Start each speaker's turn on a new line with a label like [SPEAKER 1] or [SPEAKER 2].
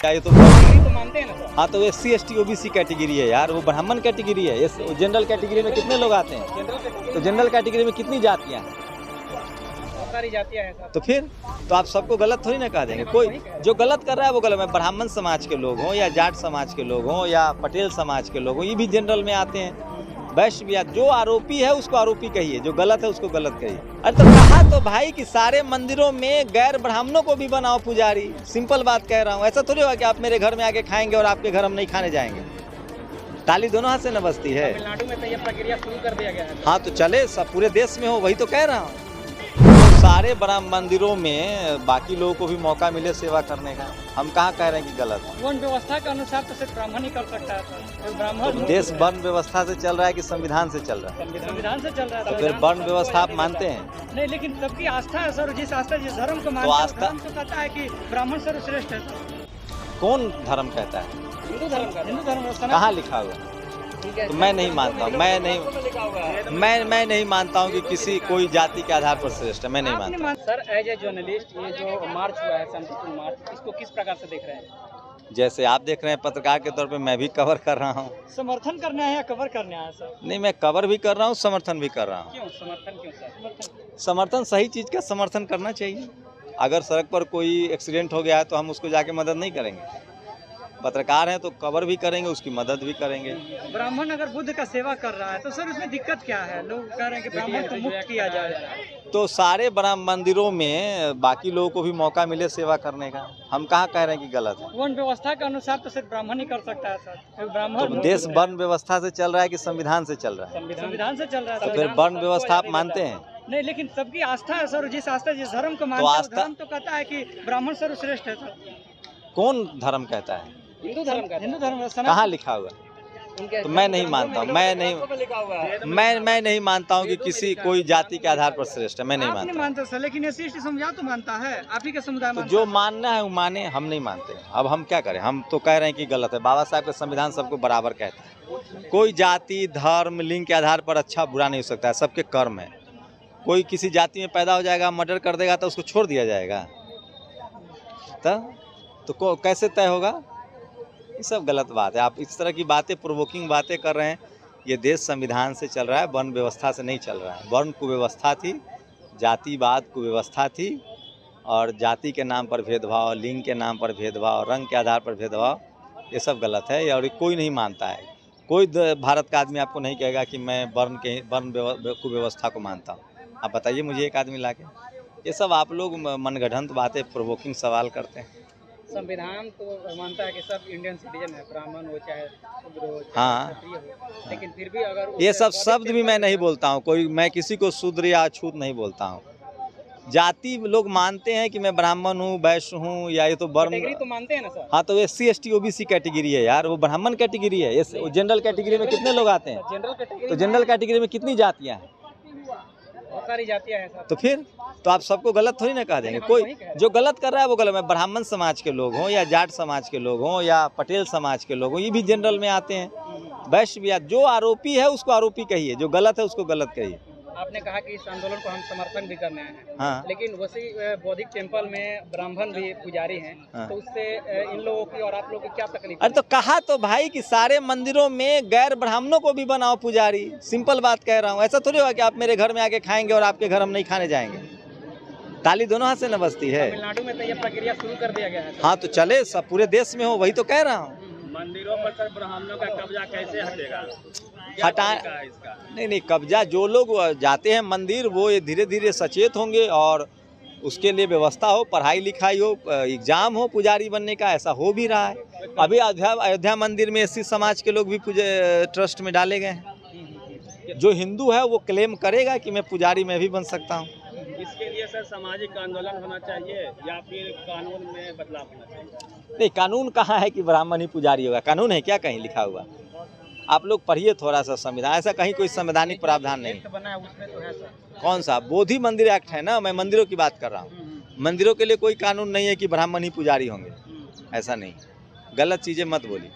[SPEAKER 1] क्या ये तो
[SPEAKER 2] मानते हैं ना सर?
[SPEAKER 1] हाँ, तो SC ST OBC कैटेगरी है यार, वो ब्राह्मण कैटेगरी है। जनरल कैटेगरी में कितने लोग आते हैं? तो जनरल कैटेगरी में कितनी जातियाँ हैं?
[SPEAKER 2] बहुत सारी जातियाँ हैं सर।
[SPEAKER 1] तो फिर तो आप सबको गलत थोड़ी ना कह देंगे। कोई जो गलत कर रहा है वो गलत है। ब्राह्मण समाज के लोग हों या जाट समाज के लोग हों या पटेल समाज के लोग हों, ये भी जनरल में आते हैं। वैश्य भी जो आरोपी है उसको आरोपी कहिए, जो गलत है उसको गलत कहिए। अरे तो कहा तो भाई कि सारे मंदिरों में गैर ब्राह्मणों को भी बनाओ पुजारी। सिंपल बात कह रहा हूँ। ऐसा थोड़ी होगा कि आप मेरे घर में आके खाएंगे और आपके घर हम नहीं खाने जाएंगे। ताली दोनों हाथ से न बजती है।
[SPEAKER 2] तमिलनाडु में तो ये प्रक्रिया शुरू कर दिया गया है।
[SPEAKER 1] हाँ तो चले, सब पूरे देश में हो, वही तो कह रहा हूँ। सारे ब्राह्मण मंदिरों में बाकी लोगों को भी मौका मिले सेवा करने का। हम कहाँ कह रहे हैं कि गलत है।
[SPEAKER 2] वर्ण व्यवस्था के अनुसार तो सिर्फ ब्राह्मण ही कर सकता है सर। ब्राह्मण
[SPEAKER 1] तो देश वर्ण व्यवस्था से चल रहा है कि संविधान से चल रहा है?
[SPEAKER 2] संविधान से चल रहा है।
[SPEAKER 1] तो फिर वर्ण व्यवस्था आप मानते हैं?
[SPEAKER 2] नहीं, लेकिन सबकी आस्था है सर। जिस आस्था जिस धर्म को मानते हैं, धर्म तो कहता है कि ब्राह्मण सर्वश्रेष्ठ है सर।
[SPEAKER 1] कौन धर्म कहता है?
[SPEAKER 2] हिंदू धर्म का। हिंदू धर्म
[SPEAKER 1] कहाँ लिखा हुआ? तो मैं नहीं मानता हूँ। मैं नहीं मानता हूँ कि किसी कोई जाति के आधार पर श्रेष्ठ है। मैं नहीं मानता।
[SPEAKER 2] सर एज ए जर्नलिस्ट, ये जो मार्च हुआ है शांतिपूर्ण मार्च, इसको किस प्रकार से देख रहे हैं?
[SPEAKER 1] जैसे आप देख रहे हैं पत्रकार के तौर पे मैं भी कवर कर रहा हूँ।
[SPEAKER 2] समर्थन करना है या कवर करना है सर?
[SPEAKER 1] नहीं, मैं कवर भी कर रहा हूँ, समर्थन भी कर रहा हूँ।
[SPEAKER 2] क्यों समर्थन? क्यों सर?
[SPEAKER 1] समर्थन सही चीज़ का समर्थन करना चाहिए। अगर सड़क पर कोई एक्सीडेंट हो गया है तो हम उसको जाके मदद नहीं करेंगे? पत्रकार हैं तो कवर भी करेंगे, उसकी मदद भी करेंगे।
[SPEAKER 2] ब्राह्मण अगर बुद्ध का सेवा कर रहा है तो सर उसमें दिक्कत क्या है? लोग कह रहे हैं कि ब्राह्मण को मुक्त किया जाए।
[SPEAKER 1] तो सारे ब्राह्मण मंदिरों में बाकी लोगों को भी मौका मिले सेवा करने का। हम कहाँ कह रहे हैं कि गलत है।
[SPEAKER 2] वर्ण व्यवस्था के अनुसार तो सिर्फ ब्राह्मण ही कर सकता है सर। ब्राह्मण
[SPEAKER 1] तो देश वर्ण व्यवस्था से चल रहा है कि संविधान से चल रहा है?
[SPEAKER 2] संविधान से चल रहा है।
[SPEAKER 1] तो फिर वर्ण व्यवस्था आप मानते हैं?
[SPEAKER 2] नहीं, लेकिन सबकी आस्था है सर। जिस आस्था जिस धर्म को मानते हैं, धर्म तो कहता है कि ब्राह्मण सर्वश्रेष्ठ है सर।
[SPEAKER 1] कौन धर्म कहता है?
[SPEAKER 2] हिंदू धर्म का। हिंदू धर्म
[SPEAKER 1] कहाँ लिखा हुआ? तो मैं नहीं मानता हूँ। मैं नहीं मानता हूँ कि किसी कोई जाति के आधार पर श्रेष्ठ है। मैं नहीं मानता।
[SPEAKER 2] मानता सर, लेकिन SC ST समुदाय तो मानता है। आप ही का समुदाय
[SPEAKER 1] तो जो मानना है वो माने, हम नहीं मानते। अब हम क्या करें? हम तो कह रहे हैं कि गलत है। बाबा साहब का संविधान सबको बराबर कहता है। कोई जाति धर्म लिंग के आधार पर अच्छा बुरा नहीं हो सकता है। सबके कर्म है। कोई किसी जाति में पैदा हो जाएगा, मर्डर कर देगा तो उसको छोड़ दिया जाएगा? तो कैसे तय होगा? ये सब गलत बात है। आप इस तरह की बातें, प्रोवोकिंग बातें कर रहे हैं। ये देश संविधान से चल रहा है, वर्ण व्यवस्था से नहीं चल रहा है। वर्ण कुव्यवस्था थी, जातिवाद कुव्यवस्था थी, और जाति के नाम पर भेदभाव, लिंग के नाम पर भेदभाव, रंग के आधार पर भेदभाव, ये सब गलत है और कोई नहीं मानता है। कोई भारत का आदमी आपको नहीं कहेगा कि मैं वर्ण कुव्यवस्था को मानता हूँ। आप बताइए मुझे एक आदमी लाके। ये सब आप लोग मनगढ़ंत बातें, प्रोवोकिंग सवाल करते हैं।
[SPEAKER 2] संविधान तो मानता है कि सब इंडियन सिटीजन है, ब्राह्मण हो चाहे शूद्र हो,
[SPEAKER 1] हाँ,
[SPEAKER 2] क्षत्रिय हो, लेकिन फिर भी अगर
[SPEAKER 1] ये सब शब्द भी मैं नहीं बोलता हूँ। मैं किसी को शूद्र या अछूत नहीं बोलता हूँ। जाति लोग मानते हैं कि मैं ब्राह्मण हूँ, वैश्य हूँ, या ये तो वर्ण
[SPEAKER 2] तो मानते हैं ना सर?
[SPEAKER 1] हाँ, तो SC ST OBC कैटेगरी है यार, वो ब्राह्मण कैटेगरी है। जनरल कैटेगरी में कितने लोग आते हैं? तो जनरल कैटेगरी में कितनी जातियाँ हैं?
[SPEAKER 2] बहुत सारी जातियाँ हैं सर।
[SPEAKER 1] तो फिर तो आप सबको गलत थोड़ी ना कह देंगे। कोई जो गलत कर रहा है वो गलत है। ब्राह्मण समाज के लोग हों या जाट समाज के लोग हों या पटेल समाज के लोग हों, ये भी जनरल में आते हैं। वैश्य भी जो आरोपी है उसको आरोपी कहिए, जो गलत है उसको गलत कहिए।
[SPEAKER 2] आपने कहा कि इस आंदोलन को हम समर्थन भी करने हैं।
[SPEAKER 1] हाँ।
[SPEAKER 2] लेकिन वैसे बौद्धिक टेम्पल में ब्राह्मण भी पुजारी हैं।
[SPEAKER 1] हाँ।
[SPEAKER 2] तो उससे इन लोगों की और आप लोगों की क्या तकलीफ?
[SPEAKER 1] अरे तो कहा तो भाई कि सारे मंदिरों में गैर ब्राह्मणों को भी बनाओ पुजारी। सिंपल बात कह रहा हूँ। ऐसा थोड़ी होगा कि आप मेरे घर में आके खाएंगे और आपके घर हम नहीं खाने जाएंगे। ताली दोनों हाथ से न बजती है।
[SPEAKER 2] तमिलनाडु में तो ये प्रक्रिया शुरू कर दिया गया है।
[SPEAKER 1] हाँ तो चले, सब पूरे देश में हो, वही तो कह रहा हूँ।
[SPEAKER 2] मंदिरों पर सर ब्राह्मणों का कब्जा कैसे हटेगा?
[SPEAKER 1] नहीं, कब्जा जो लोग जाते हैं मंदिर वो ये धीरे धीरे सचेत होंगे और उसके लिए व्यवस्था हो, पढ़ाई लिखाई हो, एग्जाम हो पुजारी बनने का। ऐसा हो भी रहा है। अभी अयोध्या मंदिर में SC समाज के लोग भी ट्रस्ट में डाले गए हैं। जो हिंदू है वो क्लेम करेगा कि मैं पुजारी में भी बन सकता हूँ।
[SPEAKER 2] इसके लिए सर सामाजिक आंदोलन होना चाहिए या फिर कानून में बदलाव होना चाहिए?
[SPEAKER 1] नहीं, कानून कहाँ है कि ब्राह्मण ही पुजारी होगा? कानून है क्या कहीं लिखा हुआ? आप लोग पढ़िए थोड़ा सा संविधान। ऐसा कहीं कोई संवैधानिक प्रावधान नहीं
[SPEAKER 2] बना है, उसमें तो है सर।
[SPEAKER 1] कौन सा? बोधि मंदिर एक्ट है ना। मैं मंदिरों की बात कर रहा हूँ। मंदिरों के लिए कोई कानून नहीं है कि ब्राह्मण ही पुजारी होंगे। ऐसा नहीं, गलत चीज़ें मत बोलिए।